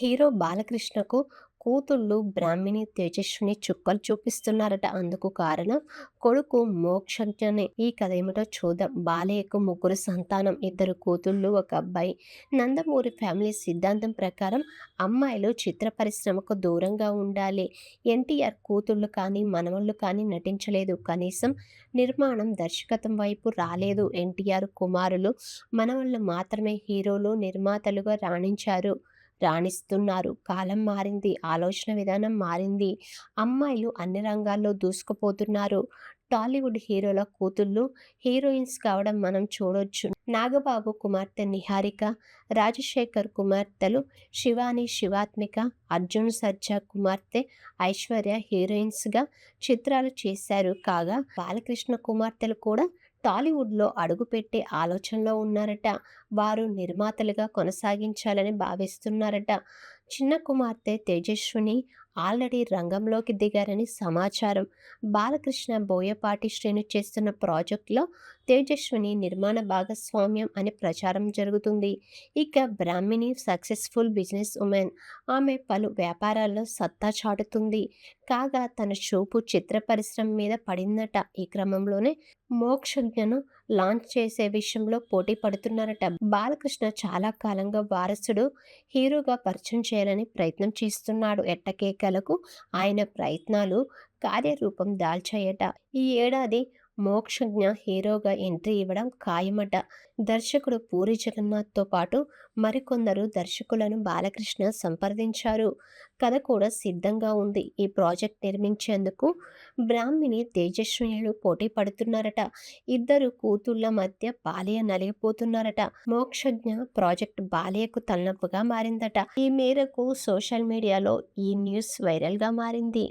Hero బాలకృష్ణకు కూతుళ్ళు బ్రాహ్మిణి, తేజస్విని చుక్కలు చూపిస్తున్నారట. అందుకు కారణం కొడుకు మోక్షజ్ఞనే. ఈ కథ ఏమిటో చూద్దాం. బాలయ్యకు ముగ్గురు సంతానం, ఇద్దరు కూతుళ్ళు, ఒక అబ్బాయి. నందమూరి ఫ్యామిలీ సిద్ధాంతం ప్రకారం అమ్మాయిలు చిత్ర పరిశ్రమకు దూరంగా ఉండాలి. ఎన్టీఆర్ కూతుళ్ళు కానీ మనవళ్ళు కానీ నటించలేదు. కనీసం నిర్మాణం, దర్శకత్వం వైపు రాలేదు. ఎన్టీఆర్ కుమారులు, మనవళ్ళు మాత్రమే హీరోలు, నిర్మాతలుగా రాణిస్తున్నారు. కాలం మారింది. ఆలోచన విధానం మారింది. అమ్మాయిలు అన్ని రంగాల్లో దూసుకుపోతున్నారు. టాలీవుడ్ హీరోల కూతుళ్ళు హీరోయిన్స్ కావడం మనం చూడొచ్చు. నాగబాబు కుమార్తె నిహారిక, రాజశేఖర్ కుమార్తెలు శివాని, శివాత్మిక, అర్జున్ సర్జా కుమార్తె ఐశ్వర్య హీరోయిన్స్గా చిత్రాలు చేశారు. కాగా బాలకృష్ణ కుమార్తెలు కూడా టాలీవుడ్లో అడుగుపెట్టే ఆలోచనలో ఉన్నారట. వారు నిర్మాతలుగా కొనసాగించాలని భావిస్తున్నారట. చిన్న కుమార్తె తేజస్విని ఆల్రెడీ రంగంలోకి దిగారని సమాచారం. బాలకృష్ణ, బోయపాటి శ్రీను చేస్తున్న ప్రాజెక్టులో తేజస్విని నిర్మాణ భాగస్వామ్యం అని ప్రచారం జరుగుతుంది. ఇక బ్రాహ్మిణి సక్సెస్ఫుల్ బిజినెస్ ఉమెన్. ఆమె పలు వ్యాపారాల్లో సత్తా చాటుతుంది. కాగా తన చూపు చిత్ర పరిశ్రమ మీద పడిందట. ఈ క్రమంలోనే మోక్షజ్ఞను లాంచ్ చేసే విషయంలో పోటీ పడుతున్నారట. బాలకృష్ణ చాలా కాలంగా వారసుడు హీరోగా పరిచయం చేయాలని ప్రయత్నం చేస్తున్నాడు. ఎట్టకేకలకు ఆయన ప్రయత్నాలు కార్యరూపం దాల్చాయట. ఈ ఏడాది మోక్షజ్ఞ హీరోగా ఎంట్రీ ఇవ్వడం ఖాయమట. దర్శకుడు పూరి జగన్నాథ్తో పాటు మరికొందరు దర్శకులను బాలకృష్ణ సంప్రదించారు. కథ కూడా సిద్ధంగా ఉంది. ఈ ప్రాజెక్ట్ నిర్మించేందుకు బ్రాహ్మిణి, తేజస్వినులు పోటీ పడుతున్నారట. ఇద్దరు కూతుళ్ల మధ్య బాలయ్య నలిగిపోతున్నారట. మోక్షజ్ఞ ప్రాజెక్ట్ బాలయ్యకు తలనొప్పిగా మారిందట. ఈ మేరకు సోషల్ మీడియాలో ఈ న్యూస్ వైరల్గా మారింది.